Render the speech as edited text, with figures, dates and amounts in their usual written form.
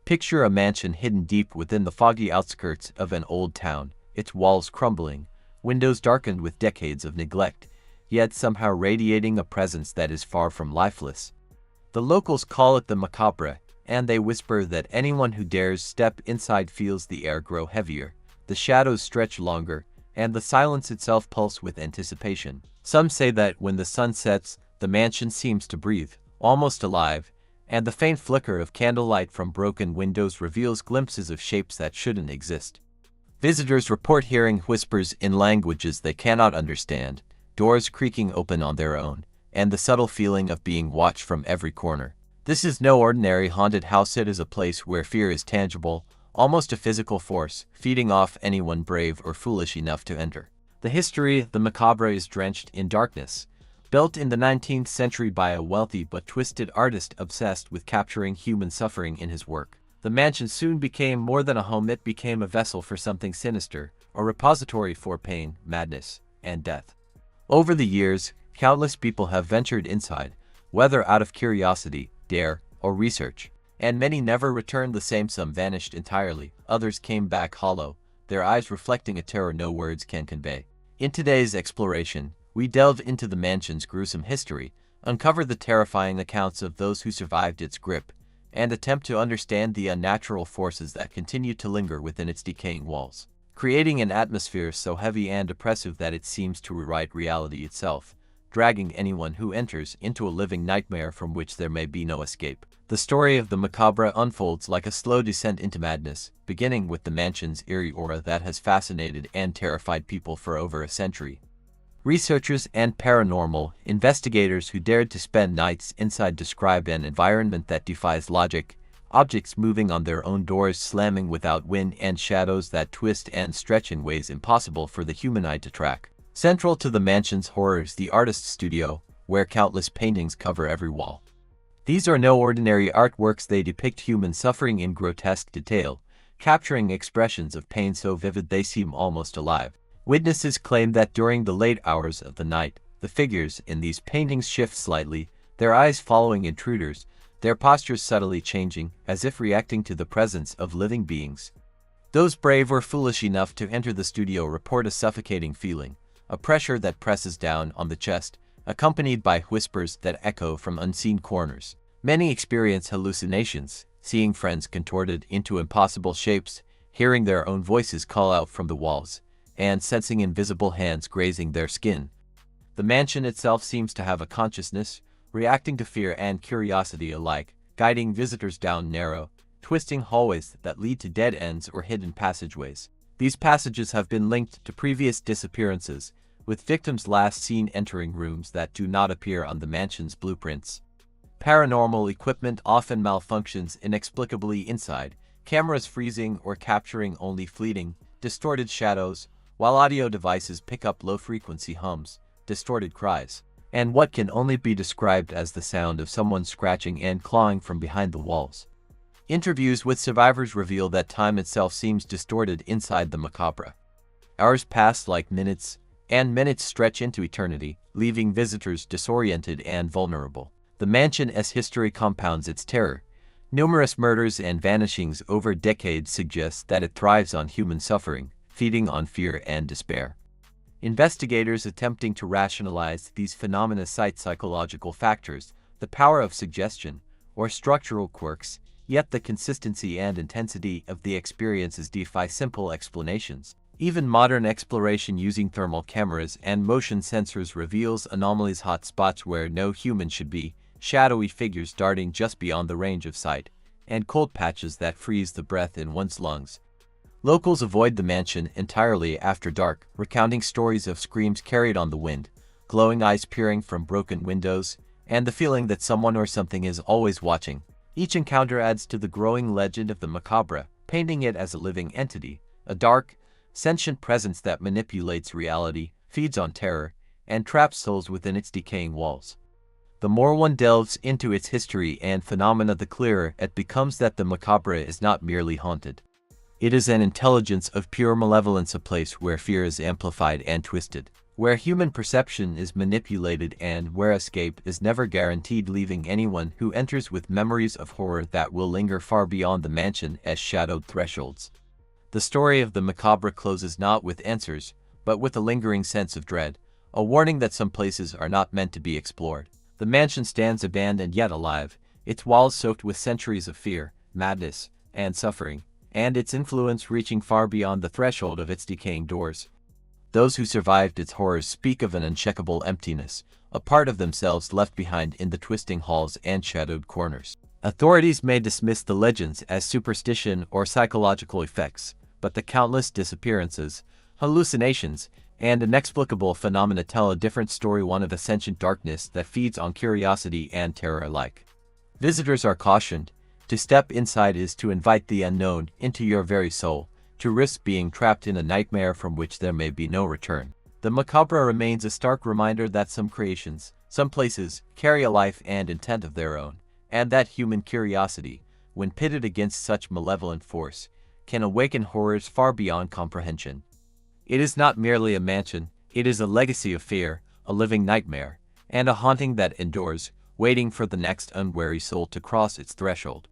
Picture a mansion hidden deep within the foggy outskirts of an old town, its walls crumbling, windows darkened with decades of neglect, yet somehow radiating a presence that is far from lifeless. The locals call it the Macabre, and they whisper that anyone who dares step inside feels the air grow heavier, the shadows stretch longer, and the silence itself pulse with anticipation. Some say that when the sun sets, the mansion seems to breathe, almost alive, and the faint flicker of candlelight from broken windows reveals glimpses of shapes that shouldn't exist. Visitors report hearing whispers in languages they cannot understand, doors creaking open on their own, and the subtle feeling of being watched from every corner. This is no ordinary haunted house. It is a place where fear is tangible, almost a physical force, feeding off anyone brave or foolish enough to enter. The history of the Macabre is drenched in darkness. Built in the 19th century by a wealthy but twisted artist obsessed with capturing human suffering in his work, the mansion soon became more than a home. It became a vessel for something sinister, a repository for pain, madness, and death. Over the years, countless people have ventured inside, whether out of curiosity, dare, or research, and many never returned the same. Some vanished entirely, others came back hollow, their eyes reflecting a terror no words can convey. In today's exploration, we delve into the mansion's gruesome history, uncover the terrifying accounts of those who survived its grip, and attempt to understand the unnatural forces that continue to linger within its decaying walls, creating an atmosphere so heavy and oppressive that it seems to rewrite reality itself, dragging anyone who enters into a living nightmare from which there may be no escape. The story of the Macabre unfolds like a slow descent into madness, beginning with the mansion's eerie aura that has fascinated and terrified people for over a century. Researchers and paranormal investigators who dared to spend nights inside describe an environment that defies logic, objects moving on their own, doors slamming without wind, and shadows that twist and stretch in ways impossible for the human eye to track. Central to the mansion's horror is the artist's studio, where countless paintings cover every wall. These are no ordinary artworks. They depict human suffering in grotesque detail, capturing expressions of pain so vivid they seem almost alive. Witnesses claim that during the late hours of the night, the figures in these paintings shift slightly, their eyes following intruders, their postures subtly changing, as if reacting to the presence of living beings. Those brave or foolish enough to enter the studio report a suffocating feeling, a pressure that presses down on the chest, accompanied by whispers that echo from unseen corners. Many experience hallucinations, seeing friends contorted into impossible shapes, hearing their own voices call out from the walls, and sensing invisible hands grazing their skin. The mansion itself seems to have a consciousness, reacting to fear and curiosity alike, guiding visitors down narrow, twisting hallways that lead to dead ends or hidden passageways. These passages have been linked to previous disappearances, with victims last seen entering rooms that do not appear on the mansion's blueprints. Paranormal equipment often malfunctions inexplicably inside, cameras freezing or capturing only fleeting, distorted shadows, while audio devices pick up low-frequency hums, distorted cries, and what can only be described as the sound of someone scratching and clawing from behind the walls. Interviews with survivors reveal that time itself seems distorted inside the Macabre. Hours pass like minutes, and minutes stretch into eternity, leaving visitors disoriented and vulnerable. The mansion's history compounds its terror. Numerous murders and vanishings over decades suggest that it thrives on human suffering, feeding on fear and despair. Investigators attempting to rationalize these phenomena cite psychological factors, the power of suggestion, or structural quirks, yet the consistency and intensity of the experiences defy simple explanations. Even modern exploration using thermal cameras and motion sensors reveals anomalies, hot spots where no human should be, shadowy figures darting just beyond the range of sight, and cold patches that freeze the breath in one's lungs. Locals avoid the mansion entirely after dark, recounting stories of screams carried on the wind, glowing eyes peering from broken windows, and the feeling that someone or something is always watching. Each encounter adds to the growing legend of the Macabre, painting it as a living entity, a dark, sentient presence that manipulates reality, feeds on terror, and traps souls within its decaying walls. The more one delves into its history and phenomena, the clearer it becomes that the Macabre is not merely haunted. It is an intelligence of pure malevolence, a place where fear is amplified and twisted, where human perception is manipulated and where escape is never guaranteed, leaving anyone who enters with memories of horror that will linger far beyond the mansion as shadowed thresholds. The story of the Macabre closes not with answers, but with a lingering sense of dread, a warning that some places are not meant to be explored. The mansion stands abandoned yet alive, its walls soaked with centuries of fear, madness, and suffering, and its influence reaching far beyond the threshold of its decaying doors. Those who survived its horrors speak of an uncheckable emptiness, a part of themselves left behind in the twisting halls and shadowed corners. Authorities may dismiss the legends as superstition or psychological effects, but the countless disappearances, hallucinations, and inexplicable phenomena tell a different story, one of ancient darkness that feeds on curiosity and terror alike. Visitors are cautioned. To step inside is to invite the unknown into your very soul, to risk being trapped in a nightmare from which there may be no return. The Macabre remains a stark reminder that some creations, some places, carry a life and intent of their own, and that human curiosity, when pitted against such malevolent force, can awaken horrors far beyond comprehension. It is not merely a mansion, it is a legacy of fear, a living nightmare, and a haunting that endures, waiting for the next unwary soul to cross its threshold.